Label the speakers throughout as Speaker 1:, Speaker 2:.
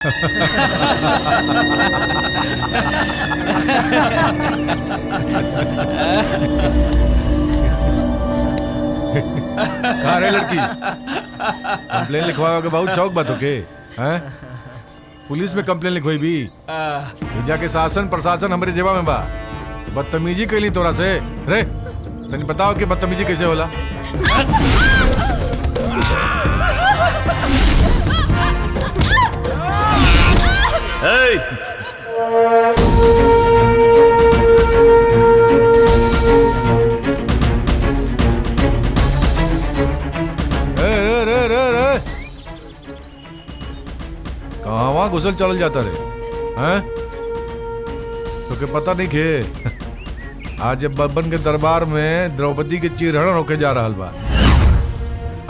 Speaker 1: कहाँ रे लड़की? कंप्लेन लिखवा के बहुत शौक बात होके हैं? पुलिस में कंप्लेन लिखवाई भी जाके शासन प्रशासन हमारे जेबा में बा। बदतमीजी कैली तोरा से रे, तनी बताओ कि बदतमीजी कैसे होला? कहाँ घुसल चल जाता रे हैं? तो के पता नहीं खे आज बब्बन के दरबार में द्रौपदी के चीरहरण होके जा रहा बा।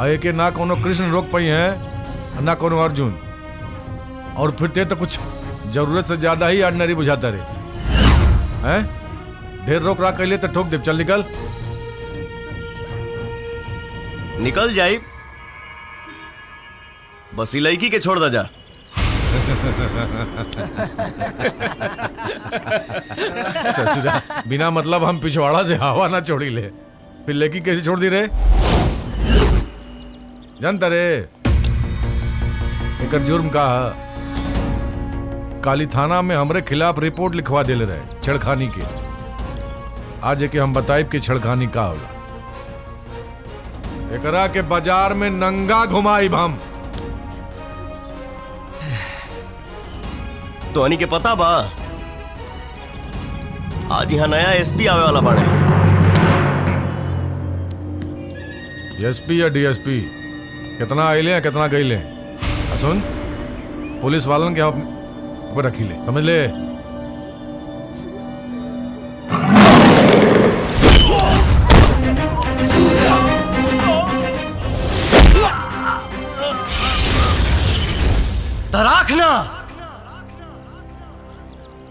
Speaker 1: आए के ना कोनो कृष्ण रोक पाई है ना कोनो अर्जुन, और फिर ते तो कुछ जरूरत से ज्यादा ही ऑर्डिनरी बुझाता रे हैं? ढेर रोक राक कैले तो ठोक दे। चल निकल
Speaker 2: निकल जाई, बस ही लड़की के छोड़ दा जा।
Speaker 1: ससुरा बिना मतलब हम पिछवाड़ा से हवा ना छोड़ी ले, फिर लड़की कैसे छोड़ दी रे? जानता रे एक जुर्म का काली थाना में हमरे खिलाफ रिपोर्ट लिखवा देले रहे छेड़खानी के। आज के हम बताइब कि छेड़खानी का होला। एकरा के बाजार में नंगा घुमाइब हम।
Speaker 2: तो हनी के पता बा आज यहाँ नया एसपी आवे वाला बाड़े।
Speaker 1: एसपी या डीएसपी कितना आइले या कितना गईले? सुन, पुलिस वालन के ऊपर रखी ले, समझ ले।
Speaker 2: तराखना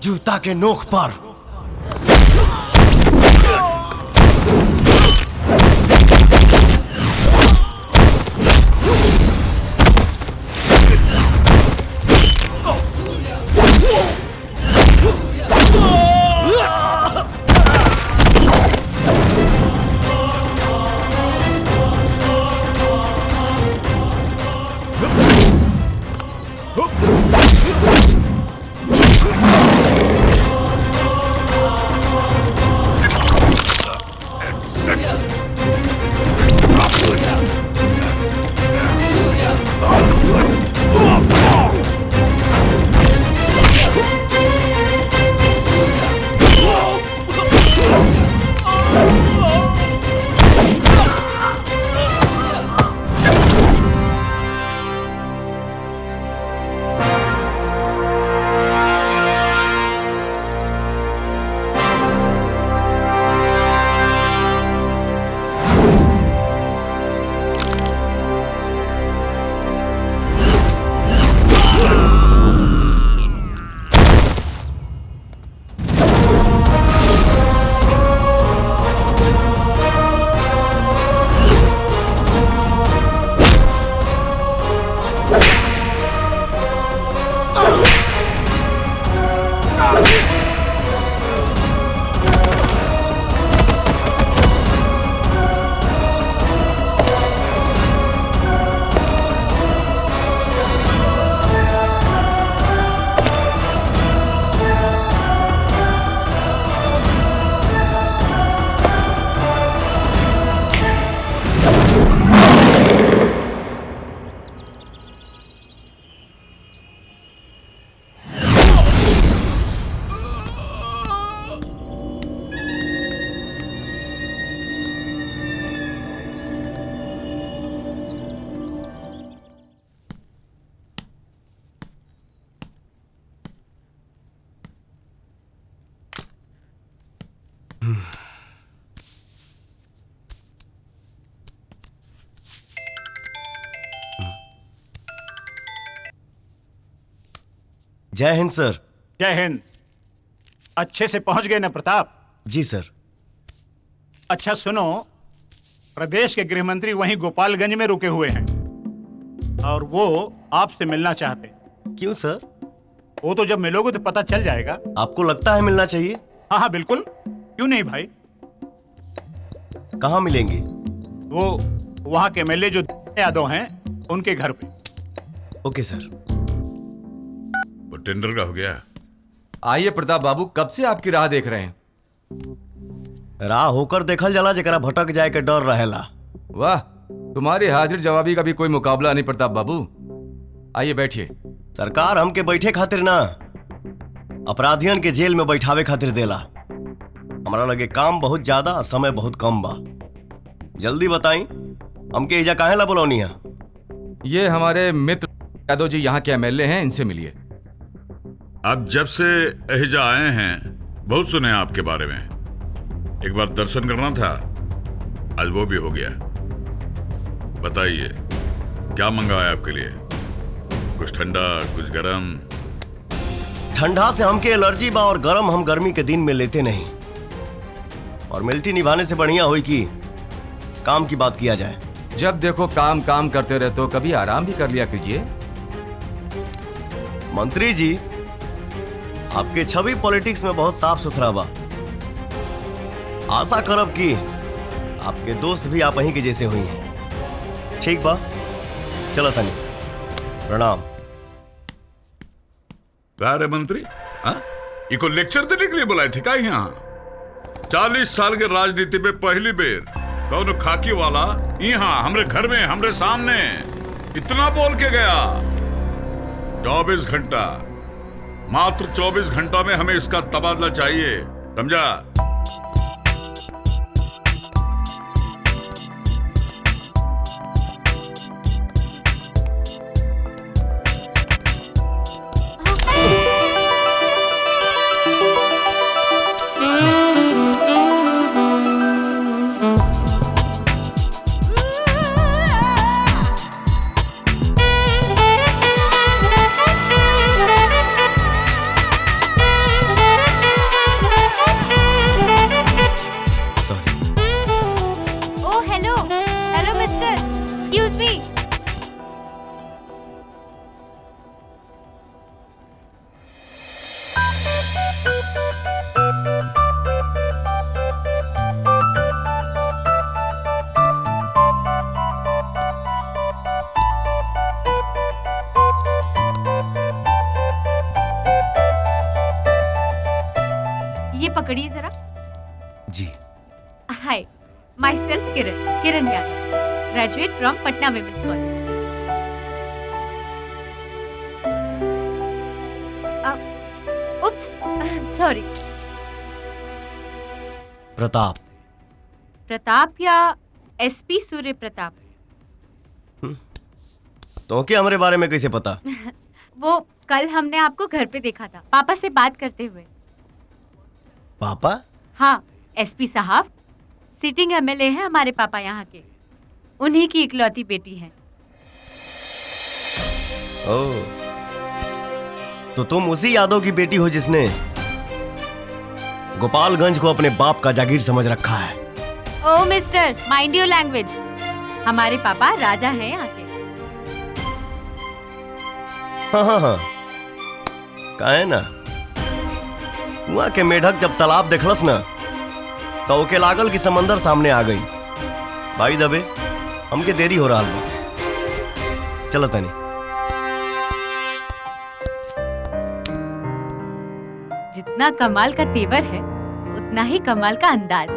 Speaker 2: जूता के नोक पर। जय हिंद सर।
Speaker 3: जय हिंद। अच्छे से पहुंच गए ना प्रताप?
Speaker 2: जी सर।
Speaker 3: अच्छा सुनो, प्रदेश के गृह मंत्री वहीं गोपालगंज में रुके हुए हैं और वो आपसे मिलना चाहते।
Speaker 2: क्यों सर?
Speaker 3: वो तो जब मिलोगे तो पता चल जाएगा।
Speaker 2: आपको लगता है मिलना चाहिए?
Speaker 3: हाँ हाँ बिल्कुल, क्यों नहीं भाई।
Speaker 2: कहाँ मिलेंगे?
Speaker 3: वो वहाँ के एमएलए जो यादव हैं उनके घर पे।
Speaker 2: Okay sir.
Speaker 4: वो टेंडर का हो गया?
Speaker 5: आइए प्रताप बाबू, कब से आपकी राह देख रहे हैं।
Speaker 2: राह होकर देखल जाला, जरा भटक जाए के डर रहेला।
Speaker 5: वाह, तुम्हारी हाजिर जवाबी का भी कोई मुकाबला नहीं प्रताप बाबू। आइए बैठिए।
Speaker 2: सरकार हमके बैठे खातिर ना, अपराधियन के जेल में बैठावे खातिर देला। हमारा लगे काम बहुत ज्यादा, समय बहुत कम बा। जल्दी बताई, हमके एजा काहे ला बुलौनी है?
Speaker 5: ये हमारे मित्र यादव जी यहाँ के एमएलए हैं, इनसे मिलिए।
Speaker 4: आप जब से एहिजा आए हैं बहुत सुने आपके बारे में। एक बार दर्शन करना था, आज वो भी हो गया। बताइए क्या मंगाया आपके लिए? कुछ ठंडा, कुछ गरम?
Speaker 2: ठंडा से हमके एलर्जी बा और गरम हम गर्मी के दिन में लेते नहीं। और मिलिट्री निभाने से बढ़िया हुई कि काम की बात किया जाए।
Speaker 5: जब देखो काम काम करते रहते हो, कभी आराम भी कर लिया कीजिए।
Speaker 2: मंत्री जी, आपके छवि पॉलिटिक्स में बहुत साफ सुथरा बा। आशा करब कि आपके दोस्त भी आप ही के जैसे हुई हैं। ठीक बा, चलो तनी प्रणाम।
Speaker 4: अरे मंत्री, हाँ? इको लेक्चर देने के लिए बुलाए थे क्या यहाँ? 40 साल के राजनीति में पहली बेर कौन खाकी वाला यहाँ हमरे घर में हमरे सामने इतना बोल के गया। 24 घंटा, मात्र 24 घंटा में हमें इसका तबादला चाहिए, समझा?
Speaker 6: ये पकड़िए जरा।
Speaker 2: जी।
Speaker 6: Hi, myself Kiran Yadav, graduate from Patna women's college. Oops, sorry. Pratap या एसपी सूर्य प्रताप?
Speaker 2: तो क्या हमारे बारे में कैसे पता?
Speaker 6: वो कल हमने आपको घर पे देखा था, पापा से बात करते हुए।
Speaker 2: पापा?
Speaker 6: हाँ, एसपी साहब सिटिंग एमएलए हैं हमारे पापा यहाँ के, उन्हीं की इकलौती बेटी है।
Speaker 2: ओह, तो तुम उसी यादव की बेटी हो जिसने गोपालगंज को अपने बाप का जागीर समझ रखा है।
Speaker 6: ओ मिस्टर, माइंड योर लैंग्वेज। हमारे पापा राजा हैं यहाँ के।
Speaker 2: हाँ, काहे ना, वहां के मेढक जब तालाब देखलस ना तो ओके लागल कि समंदर सामने आ गई। भाई दबे, हमके देरी हो रहा बा, चलो तनी।
Speaker 6: जितना कमाल का तेवर है उतना ही कमाल का अंदाज।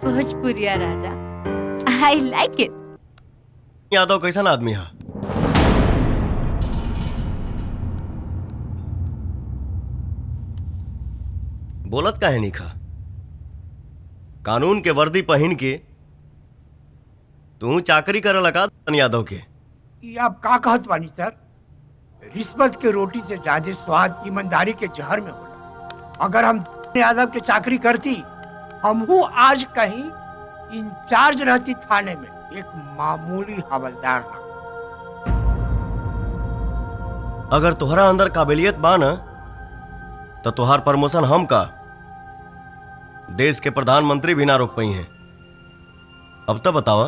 Speaker 6: भोजपुरिया राजा, आई लाइक इट।
Speaker 2: यादव कैसा आदमी है? बोलत काहे नहीं खा? कानून के वर्दी पहन के तू चाकरी करे लगा यादव के।
Speaker 7: ये आप का कहत बानी सर? रिश्वत के रोटी से ज्यादा स्वाद ईमानदारी के जहर में होला। अगर हम यादव के चाकरी करती, हमहू आज कहीं इंचार्ज रहती थाने में, एक मामूली हवलदार ना।
Speaker 2: अगर तुहरा अंदर काबिलियत बा ना तो तुहार प्रमोशन हम का देश के प्रधानमंत्री भी ना रोक पाई हैं। अब तो बतावा,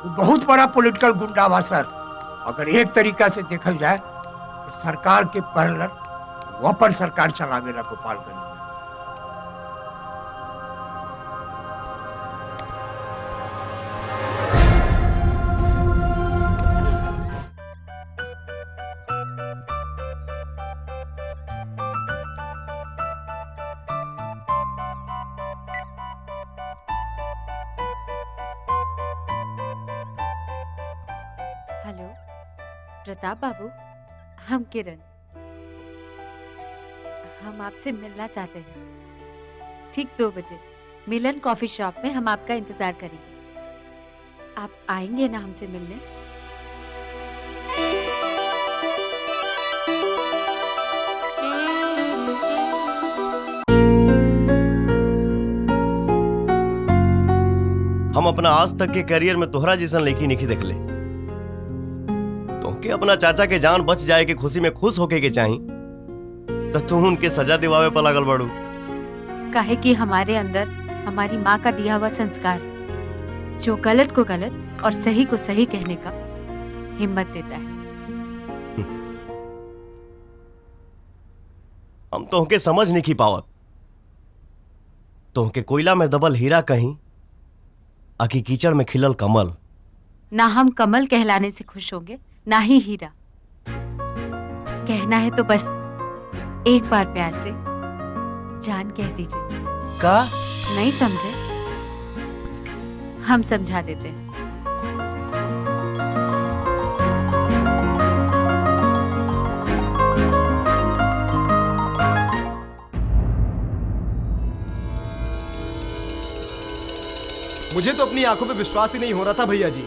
Speaker 7: वो बहुत बड़ा पॉलिटिकल गुंडा बा सर। अगर एक तरीका से देखल जाए तो सरकार के पैरेलल वो पर सरकार चलावेला गोपालगंज में।
Speaker 6: हेलो प्रताप बाबू, हम किरण, हम आपसे मिलना चाहते हैं। ठीक 2 बजे मिलन कॉफी शॉप में हम आपका इंतजार करेंगे। आप आएंगे ना हमसे मिलने?
Speaker 2: हम अपना आज तक के करियर में तोहरा जैसन लड़की नहीं देख ले। तोहके अपना चाचा के जान बच जाए के खुशी में खुश होके के चाही, तो तू उनके सजा दिवावे पर लागल बड़ू।
Speaker 6: काहे कि हमारे अंदर हमारी माँ का दिया हुआ संस्कार जो गलत को गलत और सही को सही कहने का हिम्मत देता है।
Speaker 2: हम तोहके समझ नहीं की पावत। तोहके कोयला में दबल हीरा कहीं, आखी कीचड़ में खिलल कमल।
Speaker 6: ना हम कमल कहलाने से खुश होंगे, ना ही हीरा। कहना है तो बस एक बार प्यार से जान कह दीजिए।
Speaker 2: का?
Speaker 6: नहीं समझे? हम समझा देते हैं।
Speaker 8: मुझे तो अपनी आंखों पे विश्वास ही नहीं हो रहा था भैया जी,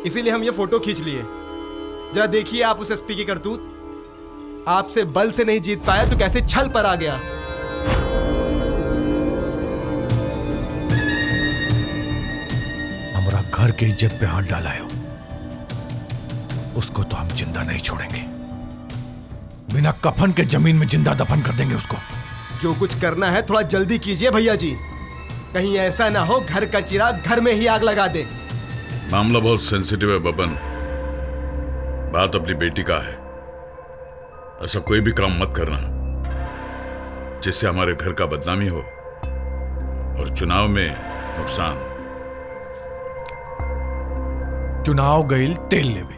Speaker 8: इसीलिए हम ये फोटो खींच लिए। जरा देखिए आप उस एसपी की करतूत। आपसे बल से नहीं जीत पाया तो कैसे छल पर आ गया।
Speaker 1: हमारा घर की इज्जत पे हाथ डाला है, उसको तो हम जिंदा नहीं छोड़ेंगे। बिना कफन के जमीन में जिंदा दफन कर देंगे उसको।
Speaker 8: जो कुछ करना है थोड़ा जल्दी कीजिए भैया जी, कहीं ऐसा ना हो घर का चिराग घर में ही आग लगा दे।
Speaker 4: मामला बहुत सेंसिटिव है बबन, बात अपनी बेटी का है। ऐसा कोई भी काम मत करना जिससे हमारे घर का बदनामी हो और चुनाव में नुकसान।
Speaker 1: चुनाव गईल तेल लेवे।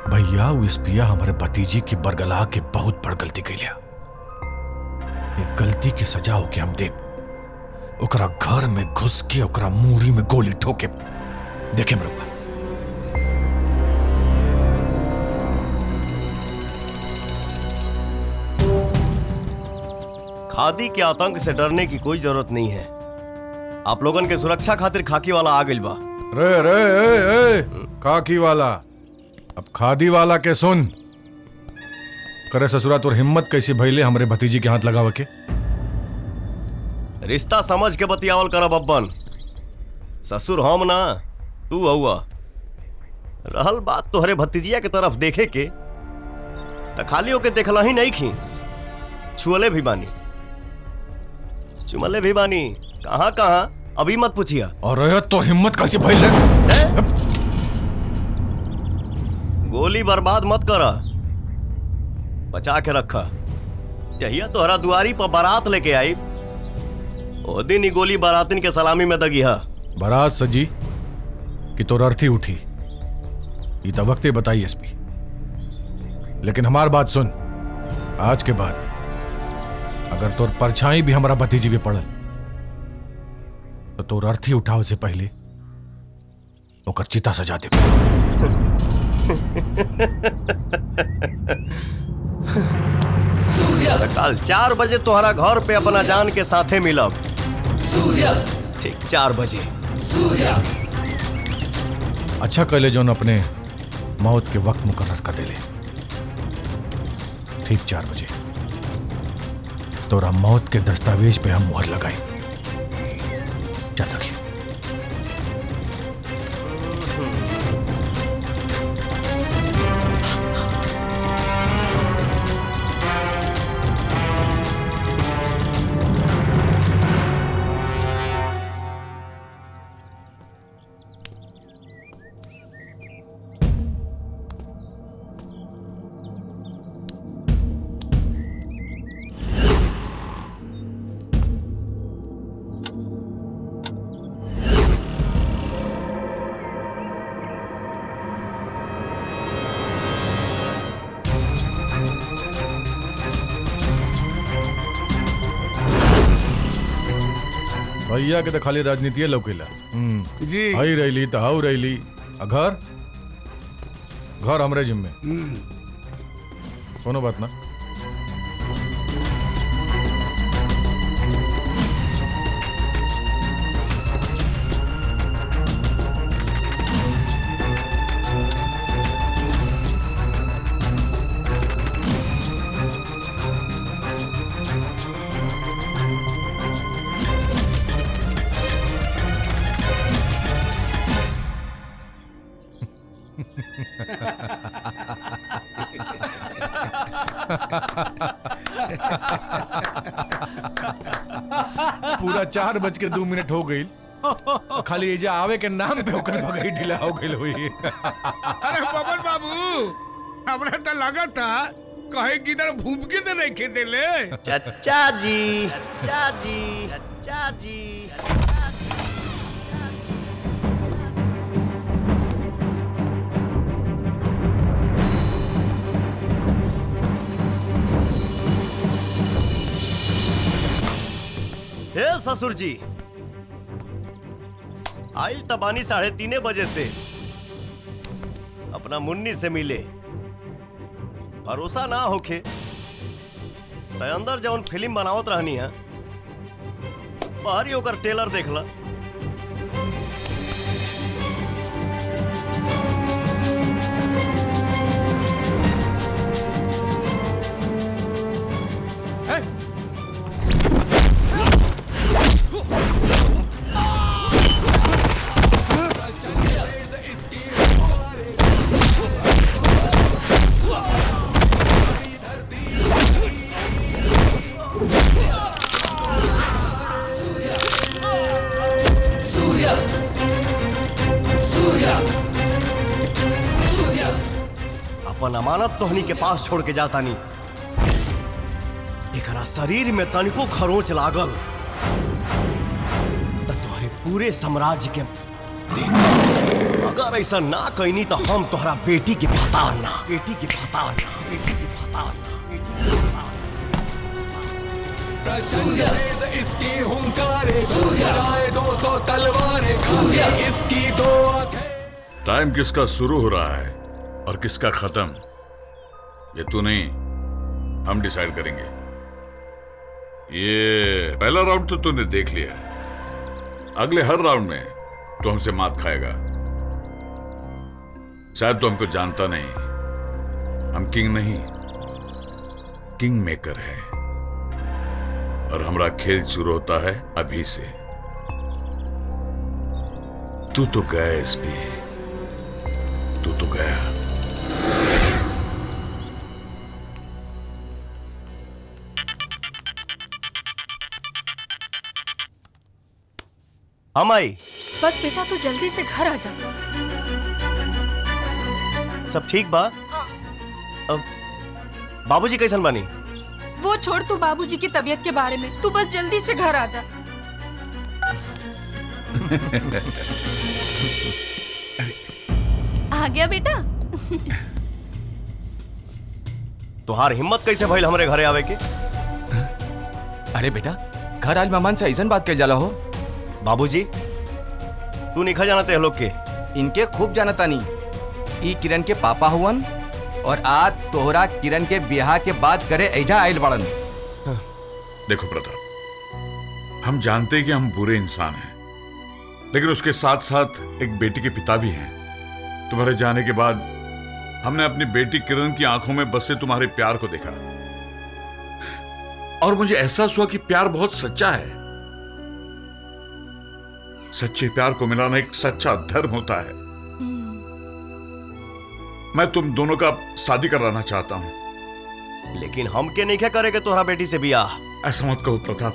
Speaker 1: भैया वो एसपिया हमारे भतीजी की बरगला के बहुत बड़ गलती कैलिया। एक गलती की सजा हो के हम देव ओकरा घर में घुस के ओकरा मूड़ी में गोली ठोके देखे मरुआ।
Speaker 2: खादी के आतंक से डरने की कोई जरूरत नहीं है। आप लोगन के सुरक्षा खातिर खाकी वाला आ गइल बा।
Speaker 1: रे रे ए, खाकी वाला अब खादी वाला के सुन। करे ससुरा तोर हिम्मत कैसी भइले हमरे भतीजी के हाथ लगावे के?
Speaker 2: रिश्ता समझ के बतियावल कर बब्बन। ससुर हम ना तू हुआ। रहल बात तोहरे भतीजिया के तरफ देखे के, त खाली होके देखला ही नहीं खी, छुअले भी बानी, चुमले भी बानी। कहां कहां अभी मत पूछिया।
Speaker 1: और तो हिम्मत कैसे भइले?
Speaker 2: गोली बर्बाद मत कर, बचा के रखा। जहिया तोहरा दुआरी पर बारात लेके आई, ओ दिन ही गोली बारातिन के सलामी में दगी है।
Speaker 1: बारात सजी कि तोर अर्थी उठी, ये तो वक्त बताई एसपी। लेकिन हमार बात सुन, आज के बाद अगर तोर परछाई भी हमारा भतीजी भी पड़ल तो तोर अर्थी उठावे से पहले ओकर चिता सजा दे।
Speaker 2: कल 4 बजे तोहरा घर पे अपना जान के साथे मिलब। ठीक 4 बजे।
Speaker 1: अच्छा कहले जोन अपने मौत के वक्त मुकर्रर कर देले। ठीक 4 बजे तोरा मौत के दस्तावेज पे हम मुहर लगाई। चल रखिए। भैया के तो खाली राजनीति लौकेला।
Speaker 7: जी
Speaker 1: हई रैली तो हाउ रैली। घर घर हमरे जिम्मे। कोनो बात ना। पूरा 4:02 हो गई। खाली एजा आवे के नाम पे ओकर भगाई ढीला हो गई हुई।
Speaker 7: अरे बबन बाबू, हमरा तो लगा था कहे किधर भूम के तो नहीं खेते ले।
Speaker 2: चचा जी, चचा जी, चचा जी। हे ससुर जी, आइल तबानी 3:30 बजे से अपना मुन्नी से मिले। भरोसा ना होखे तो अंदर जौन फिल्म बनावत रहनी है बाहरी होकर टेलर देखला। अपन अमानत तोहनी के पास छोड़ के जाता नहीं। एकरा शरीर में तनिको खरोंच लागल तो तोहरे पूरे साम्राज्य के देख। अगर ऐसा ना कहनी तो हम तोहरा बेटी के भतार ना, बेटी के भतार ना, बेटी के भतार ना, बेटी के भतार ना।
Speaker 9: इसकी हुंकारे जाए 200 तलवारें इसकी 2 आंखें।
Speaker 4: टाइम किसका शुरू हो रहा है और किसका खत्म, ये तू नहीं हम डिसाइड करेंगे। ये पहला राउंड तो तूने देख लिया, अगले हर राउंड में तो हमसे मात खाएगा। शायद तो हमको जानता नहीं, हम किंग नहीं किंग मेकर है और हमारा खेल शुरू होता है अभी से। तू तो गया एसपी, तू तो गया।
Speaker 2: हम आई।
Speaker 10: बस बेटा तू जल्दी से घर आ जा।
Speaker 2: सब ठीक बा?
Speaker 10: हाँ।
Speaker 2: अब बाबूजी कैसन बानी?
Speaker 10: वो छोड़ तू बाबूजी की तबीयत के बारे में, तू बस जल्दी से घर आ जा। आ गया बेटा।
Speaker 2: तुहार हिम्मत कैसे भइल हमरे घरे आवे के?
Speaker 5: अरे बेटा, घर आज मेहमान से ऐसा बात कर जाला हो।
Speaker 2: बाबूजी तू निखा जाना ते लोग के?
Speaker 5: इनके खूब जाना तानी। ई किरण के पापा हुवन और आज तोहरा किरण के ब्याह के बाद करे ऐजा आइल बड़न।
Speaker 4: देखो प्रताप, हम जानते हैं कि हम बुरे इंसान हैं, लेकिन उसके साथ साथ एक बेटी के पिता भी हैं। तुम्हारे जाने के बाद हमने अपनी बेटी किरण की आंखों में बसे तुम्हारे प्यार को देखा और मुझे एहसास हुआ कि प्यार बहुत सच्चा है। सच्चे प्यार को मिलाना एक सच्चा धर्म होता है। मैं तुम दोनों का शादी कराना चाहता हूं।
Speaker 2: लेकिन हम के नहीं क्या करेंगे तुम्हारा बेटी से ब्याह?
Speaker 4: ऐसा मत कहो प्रताप,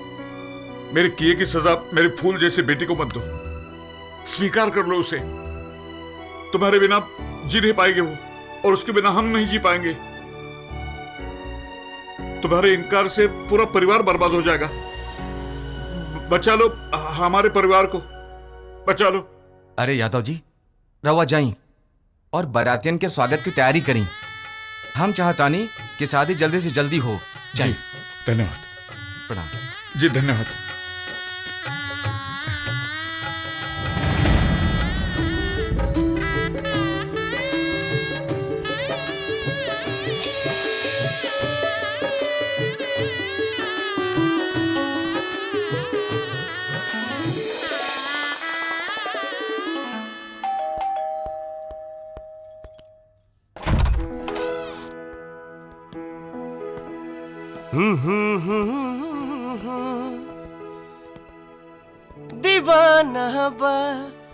Speaker 4: मेरे किए की सजा मेरे फूल जैसे बेटी को मत दो। स्वीकार कर लो उसे। तुम्हारे बिना जी नहीं पाएंगे वो और उसके बिना हम नहीं जी पाएंगे। तुम्हारे इनकार से पूरा परिवार बर्बाद हो जाएगा। बचा लो हमारे परिवार को, बचा लो।
Speaker 5: अरे यादव जी, रवा जाई और बारातियन के स्वागत की तैयारी करी। हम चाहतानी कि शादी जल्दी से जल्दी हो जाए।
Speaker 4: धन्यवाद।
Speaker 5: प्रणाम
Speaker 4: जी धन्यवाद।
Speaker 2: दीवाना बा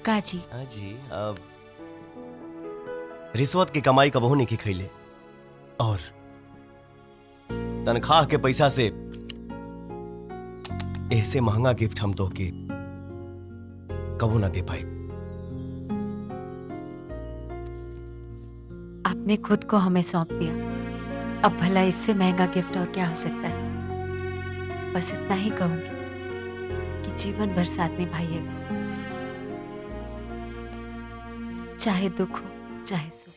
Speaker 6: काजी
Speaker 2: जी। अब रिश्वत की कमाई कबहू नहीं की खैले और तनख्वाह के पैसा से ऐसे महंगा गिफ्ट हम तो के कबू ना दे पाए।
Speaker 6: आपने खुद को हमें सौंप दिया, अब भला इससे महंगा गिफ्ट और क्या हो सकता है। बस इतना ही कहूंगी कि जीवन भर साथ निभाइएगा, चाहे दुख हो चाहे सुख।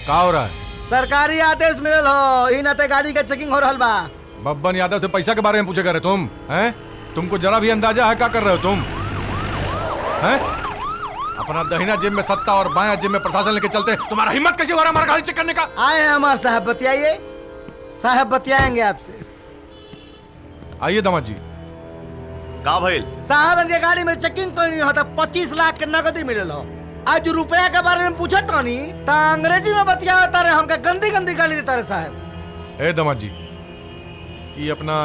Speaker 1: का हो रहा है?
Speaker 11: सरकारी आदेश मिलल हो, इन नाते गाड़ी के चेकिंग हो रहल बा।
Speaker 1: बब्बन यादव से पैसा के बारे में पूछे करे तुम हैं? तुमको जरा भी अंदाजा है क्या कर रहे हो तुम हैं? अपना दहिना जेब में सत्ता और बायां जेब में प्रशासन लेके चलते, तुम्हारा हिम्मत कैसे हो रहा है हमारा गाड़ी चेक करने का?
Speaker 11: आए हैं हमारे साहब, बतियाइए। साहब बतियाएंगे आपसे।
Speaker 1: आइए दामाद जी।
Speaker 2: का भइल?
Speaker 11: साहब इनके गाड़ी में चेकिंग कोई नहीं होता, 25 लाख के नगदी मिलल हो। आज रुपया के बारे में पूछत नहीं तो अंग्रेजी में बतियाता रहे, हमका गंदी गंदी गाली देता रहे साहब।
Speaker 1: ए दामाद जी, ये अपना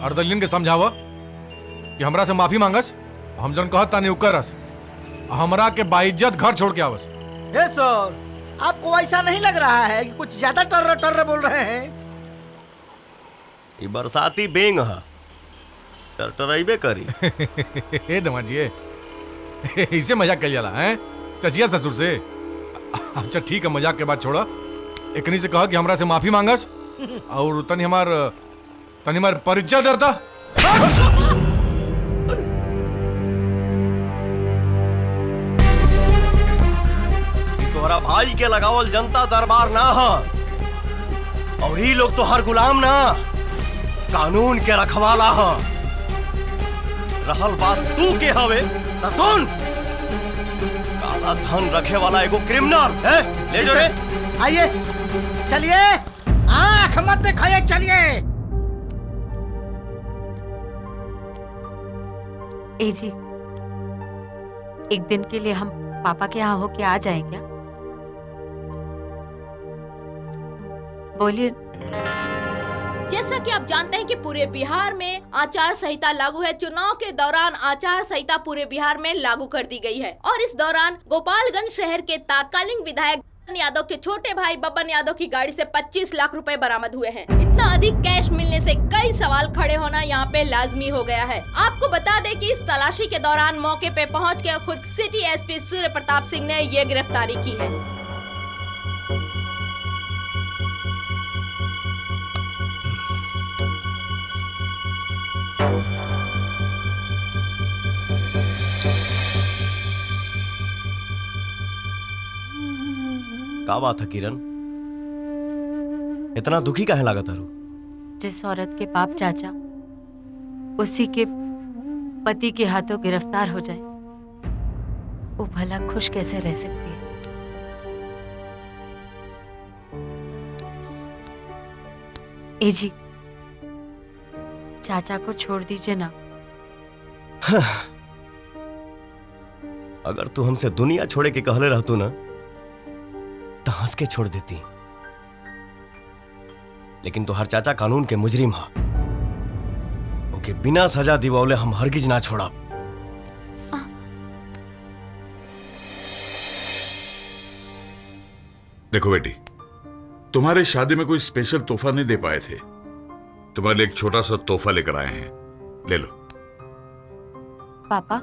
Speaker 1: अर्दलिन के समझावा कि हमरा से माफी मांगस, हम जन कहत तानी उकरस, हमरा के बाइज्जत घर छोड़ के आवस।
Speaker 11: हे सर, आपको ऐसा नहीं लग रहा है कि कुछ ज्यादा टर्र टर्र बोल रहे हैं?
Speaker 2: ये बरसाती बेंग है, टरटराइबे करी।
Speaker 1: ए दामाद जी, इसे मजाक कर जाला हैं? चचिया ससुर से? अच्छा ठीक है, मजाक के बाद छोड़ा। एकनी से कहा कि हमरा से माफी मांगस और तनी हमार परिचय देता।
Speaker 2: तोहरा भाई के लगावल जनता दरबार ना है और ये लोग तो हर गुलाम ना, कानून के रखवाला है। रहल बात तू के हवे तो सुन, काला धन रखे वाला एगो क्रिमिनल है। ले जो रे।
Speaker 11: आइए चलिए, आंख मत दिखाइए, चलिए।
Speaker 6: ए जी, एक दिन के लिए हम पापा के यहाँ होके आ जाए क्या? बोलिए।
Speaker 12: जैसा कि आप जानते हैं कि पूरे बिहार में आचार संहिता लागू है। चुनाव के दौरान आचार संहिता पूरे बिहार में लागू कर दी गई है और इस दौरान गोपालगंज शहर के तत्कालीन विधायक यादव के छोटे भाई बब्बन यादव की गाड़ी से 25 लाख रुपए बरामद हुए हैं। इतना अधिक कैश मिलने से कई सवाल खड़े होना यहाँ पे लाजमी हो गया है। आपको बता दें कि इस तलाशी के दौरान मौके पे पहुँच के खुद सिटी एसपी सूर्य प्रताप सिंह ने ये गिरफ्तारी की है।
Speaker 2: का बात है किरण, इतना दुखी काहे लागत है?
Speaker 6: जिस औरत के बाप चाचा उसी के पति के हाथों गिरफ्तार हो जाए, वो भला खुश कैसे रह सकती है? ए जी, चाचा को छोड़ दीजिए ना।
Speaker 2: अगर तू हमसे दुनिया छोड़े के कहले रहतू ना तो हंस के छोड़ देती, लेकिन तो हर चाचा कानून के मुजरिम हा, ओके बिना सजा दिवावले हम हरगिज ना छोड़ा।
Speaker 4: देखो बेटी, तुम्हारे शादी में कोई स्पेशल तोहफा नहीं दे पाए थे, तुम्हारे लिए एक छोटा सा तोहफा लेकर आए हैं, ले लो।
Speaker 6: पापा,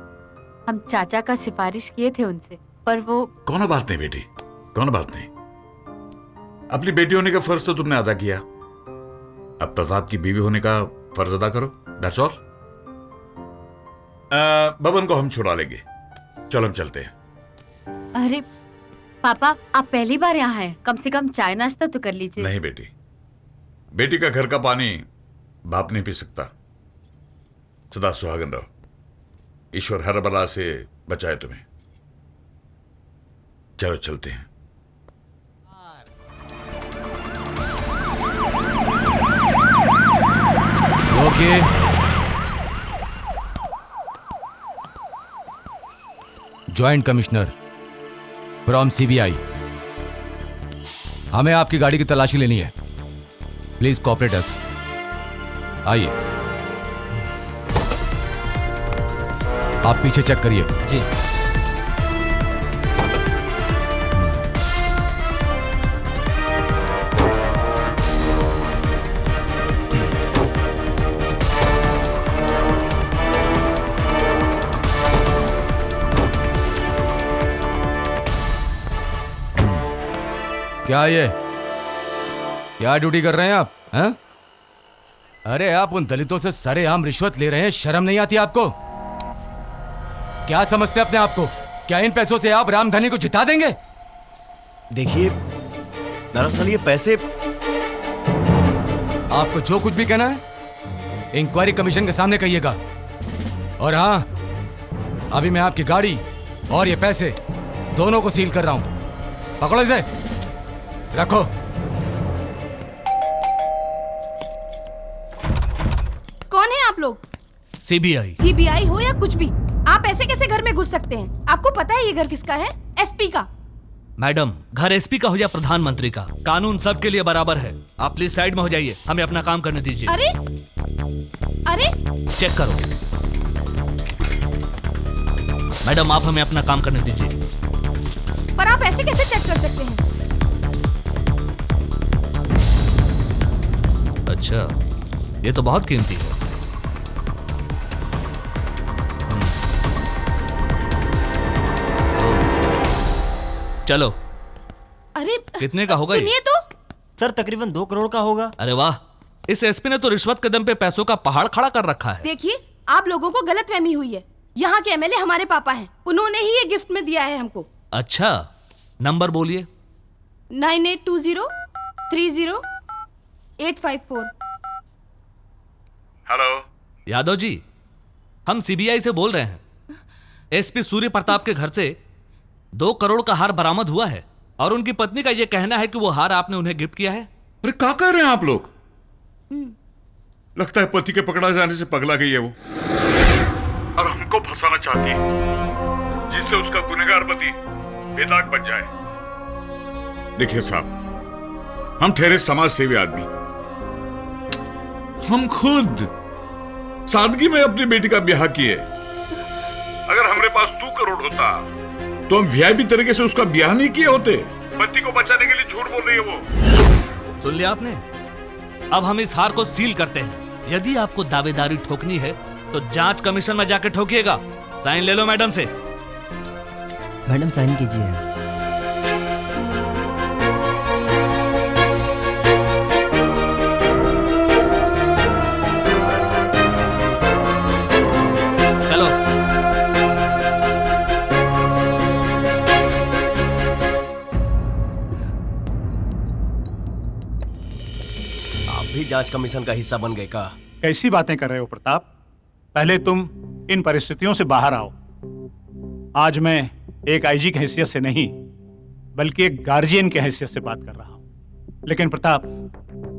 Speaker 6: हम चाचा का सिफारिश किए थे उनसे, पर वो।
Speaker 4: कौन बात नहीं बेटी, कौन बात नहीं। अपनी बेटी होने का फर्ज तो तुमने अदा किया, अब प्रताप की बीवी होने का फर्ज अदा करो, दैट्स ऑल। बबन को हम छुड़ा लेंगे, चलो हम चलते हैं।
Speaker 6: अरे पापा, आप पहली बार यहाँ हैं, कम से कम चाय नाश्ता तो कर लीजिए।
Speaker 4: नहीं बेटी, बेटी का घर का पानी बाप नहीं पी सकता। सदा सुहागन रहो, ईश्वर हर बला से बचाए तुम्हें। चलो चलते हैं।
Speaker 5: Okay, joint commissioner from CBI, हमें आपकी गाड़ी की तलाशी लेनी है। प्लीज कोऑपरेट अस। आइए, आप पीछे चेक करिए।
Speaker 13: जी।
Speaker 5: क्या ये, क्या ड्यूटी कर रहे हैं आप? हैं? अरे आप उन दलितों से सरेआम रिश्वत ले रहे हैं, शर्म नहीं आती आपको? क्या समझते हैं अपने आप को? क्या इन पैसों से आप रामधनी को जिता देंगे?
Speaker 2: देखिए, दरअसल ये पैसे...
Speaker 5: आपको जो कुछ भी कहना है इंक्वायरी कमीशन के सामने कहिएगा। और हाँ, अभी मैं आपकी गाड़ी और ये पैसे दोनों को सील कर रहा हूं। पकड़ो इसे, रखो।
Speaker 10: कौन है आप लोग?
Speaker 13: सीबीआई।
Speaker 10: सीबीआई हो या कुछ भी, आप ऐसे कैसे घर में घुस सकते हैं? आपको पता है ये घर किसका है? एसपी का।
Speaker 13: मैडम, घर एसपी का हो या प्रधानमंत्री का, कानून सबके लिए बराबर है। आप प्लीज साइड में हो जाइए, हमें अपना काम करने दीजिए।
Speaker 10: अरे अरे,
Speaker 13: चेक करो। मैडम, आप हमें अपना काम करने दीजिए।
Speaker 10: पर आप ऐसे कैसे चेक कर सकते हैं?
Speaker 13: अच्छा, ये तो बहुत कीमती है। चलो।
Speaker 10: अरे
Speaker 13: कितने का होगा ये?
Speaker 10: सुनिए तो।
Speaker 11: सर तकरीबन 2 करोड़ का होगा।
Speaker 13: अरे वाह, इस एसपी ने तो रिश्वत के दम पे पैसों का पहाड़ खड़ा कर रखा है।
Speaker 10: देखिए, आप लोगों को गलतफहमी हुई है। यहाँ के एमएलए हमारे पापा हैं, उन्होंने ही ये गिफ्ट में दिया है हमको।
Speaker 13: अच्छा, नंबर बोलिए।
Speaker 10: 9820300854।
Speaker 4: हेलो
Speaker 13: यादव जी, हम सीबीआई से बोल रहे हैं। एसपी सूर्य प्रताप के घर से 2 करोड़ का हार बरामद हुआ है और उनकी पत्नी का यह कहना है कि वो हार आपने उन्हें गिफ्ट किया है।
Speaker 4: अरे क्या कह रहे हैं आप लोग? लगता है पति के पकड़ा जाने से पगला गई है वो, और हमको फंसाना चाहती है, जिससे उसका गुनहगार पति बेदाग बच जाए। देखिए साहब, हम ठहरे समाज सेवी आदमी, हम खुद सादगी में अपनी बेटी का ब्याह किए। अगर हमारे पास 2 करोड़ होता तो हम वीआईपी तरीके से उसका ब्याह नहीं किए होते। पति को बचाने के लिए झूठ बोल रही है वो।
Speaker 13: सुन लिया आपने? अब हम इस हार को सील करते हैं। यदि आपको दावेदारी ठोकनी है तो जांच कमीशन में जाकर ठोकिएगा। साइन ले लो मैडम से।
Speaker 11: मैडम साइन कीजिए।
Speaker 13: चलो।
Speaker 2: आप भी जांच कमीशन का हिस्सा बन गए का?
Speaker 3: कैसी बातें कर रहे हो प्रताप? पहले तुम इन परिस्थितियों से बाहर आओ। आज मैं एक आईजी की हैसियत से नहीं, बल्कि एक गार्जियन की हैसियत से बात कर रहा हूं। लेकिन प्रताप,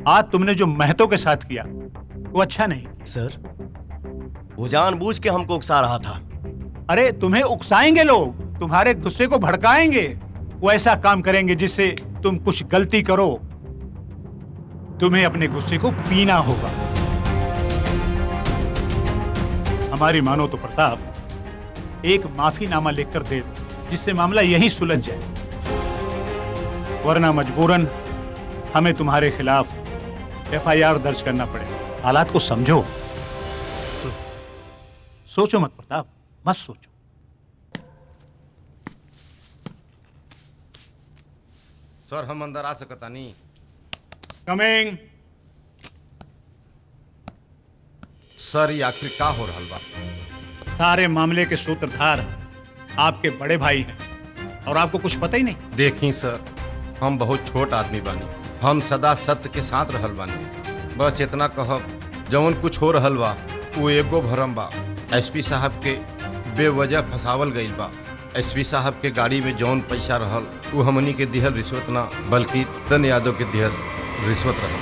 Speaker 3: आज तुमने जो महतो के साथ किया वो अच्छा नहीं किया।
Speaker 2: सर, वो जानबूझ के हमको उकसा रहा था।
Speaker 3: अरे तुम्हें उकसाएंगे लोग, तुम्हारे गुस्से को भड़काएंगे। वो ऐसा काम करेंगे जिससे तुम कुछ गलती करो। तुम्हें अपने गुस्से को पीना होगा। हमारी मानो तो प्रताप, एक माफीनामा लिखकर दे दो, जिससे मामला यहीं सुलझ जाए। वरना मजबूरन हमें तुम्हारे खिलाफ एफआईआर दर्ज करना पड़ेगा। हालात को समझो। सोचो मत प्रताप, मत सोचो।
Speaker 14: सर, हम अंदर आ सकता नहीं?
Speaker 3: कमिंग।
Speaker 14: सर, ये आखिर का हो रहल बा?
Speaker 3: सारे मामले के सूत्रधार आपके बड़े भाई हैं और आपको कुछ पता ही नहीं।
Speaker 14: देखी सर, हम बहुत छोट आदमी बानी, हम सदा सत्य के साथ रहल बानी। बस इतना कहब, जवन कुछ हो रहल बा वो एगो भरम बा। एसपी साहब के बेवजह फंसावल गईल बा। एसपी साहब के गाड़ी में जौन पैसा रहल वो हमनी के दिहल रिश्वत ना, बल्कि धन यादव के दिहल रिश्वत रहल।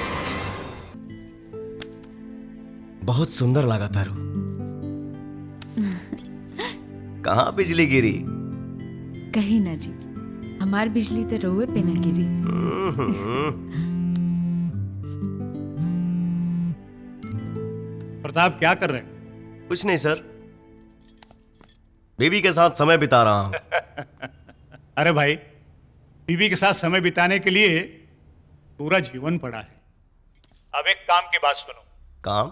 Speaker 2: बहुत सुंदर लगा तारू। कहाँ बिजली गिरी?
Speaker 6: कहीं ना जी, हमार बिजली तो रोए पे न गिरी।
Speaker 3: प्रताप क्या कर रहे हैं?
Speaker 2: कुछ नहीं सर, बेबी के साथ समय बिता रहा हूं।
Speaker 3: अरे भाई, बीवी के साथ समय बिताने के लिए पूरा जीवन पड़ा है। अब एक काम की बात सुनो।
Speaker 2: काम?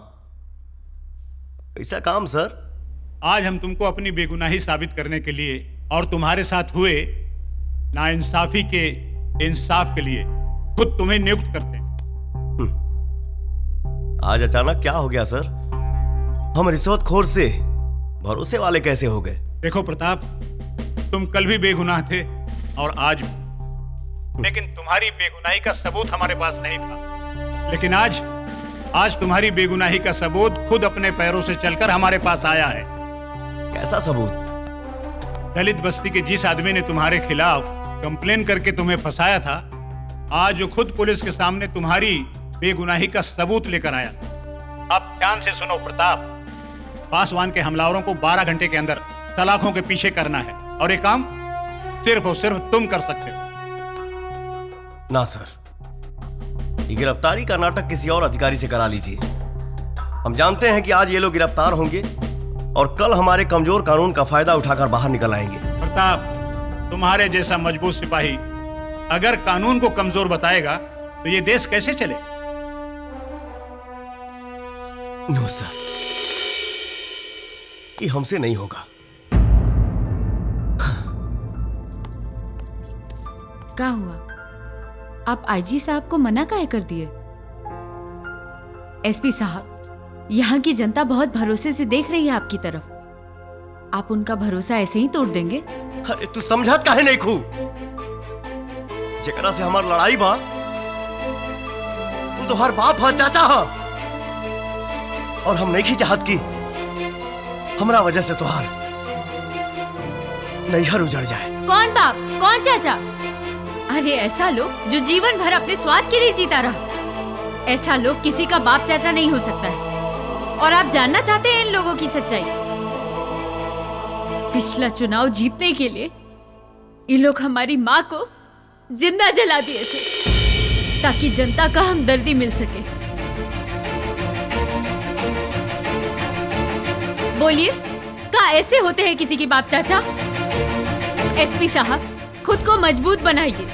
Speaker 2: कैसा काम सर?
Speaker 3: आज हम तुमको अपनी बेगुनाही साबित करने के लिए और तुम्हारे साथ हुए नाइंसाफी के इंसाफ के लिए खुद तुम्हें नियुक्त करते हैं।
Speaker 2: आज अचानक क्या हो गया सर? हम रिश्वतखोर से भरोसे वाले कैसे हो गए?
Speaker 3: देखो प्रताप, तुम कल भी बेगुनाह थे और आज भी, लेकिन तुम्हारी बेगुनाही का सबूत हमारे पास नहीं था। लेकिन आज तुम्हारी बेगुनाही का सबूत खुद अपने पैरों से चलकर हमारे पास आया है।
Speaker 2: कैसा सबूत?
Speaker 3: दलित बस्ती के जिस आदमी ने तुम्हारे खिलाफ कंप्लेन करके तुम्हें फंसाया था, आज वो खुद पुलिस के सामने तुम्हारी बेगुनाही का सबूत लेकर आया। अब ध्यान से सुनो प्रताप, पासवान के हमलावरों को 12 घंटे के अंदर सलाखों के पीछे करना है और ये काम सिर्फ और सिर्फ तुम कर सकते हो।
Speaker 2: ना सर, ये गिरफ्तारी का नाटक किसी और अधिकारी से करा लीजिए। हम जानते हैं कि आज ये लोग गिरफ्तार होंगे और कल हमारे कमजोर कानून का फायदा उठाकर बाहर निकल आएंगे।
Speaker 3: प्रताप, तुम्हारे जैसा मजबूत सिपाही अगर कानून को कमजोर बताएगा तो ये देश कैसे चले?
Speaker 2: नो सर, ये हमसे नहीं होगा।
Speaker 6: क्या हुआ? आप आईजी साहब को मना काहे कर दिए? एसपी साहब, यहाँ की जनता बहुत भरोसे से देख रही है आपकी तरफ। आप उनका भरोसा ऐसे ही तोड़ देंगे?
Speaker 2: अरे तू समझत काहे नहीं खू? जेकरा से हमार लड़ाई बा वो तो हर बाप हा, चाचा हा, और हम नहीं चाहत की हमरा वजह से तुहार नैहर उजड़ जाए।
Speaker 6: कौन बाप, कौन चाचा? अरे ऐसा लोग जो जीवन भर अपने स्वार्थ के लिए जीता रहा, ऐसा लोग किसी का बाप चाचा नहीं हो सकता है। और आप जानना चाहते हैं इन लोगों की सच्चाई? पिछला चुनाव जीतने के लिए ये लोग हमारी माँ को जिंदा जला दिए थे ताकि जनता का हमदर्दी मिल सके। बोलिए, क्या ऐसे होते हैं किसी की बाप चाचा? एसपी साहब, खुद को मजबूत बनाइए।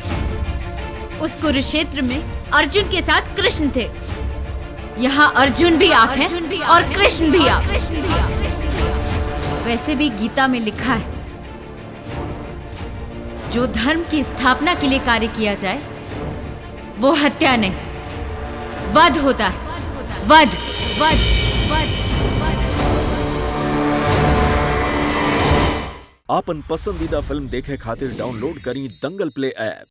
Speaker 6: उस कुरुक्षेत्र में अर्जुन के साथ कृष्ण थे, यहाँ अर्जुन भी आप हैं और कृष्ण भी आप। वैसे भी गीता में लिखा है, जो धर्म की स्थापना के लिए कार्य किया जाए वो हत्या नहीं, वध होता है। वध, वध, वध, वध।
Speaker 15: आपन पसंदीदा फिल्म देखे खातिर डाउनलोड करी दंगल प्ले ऐप।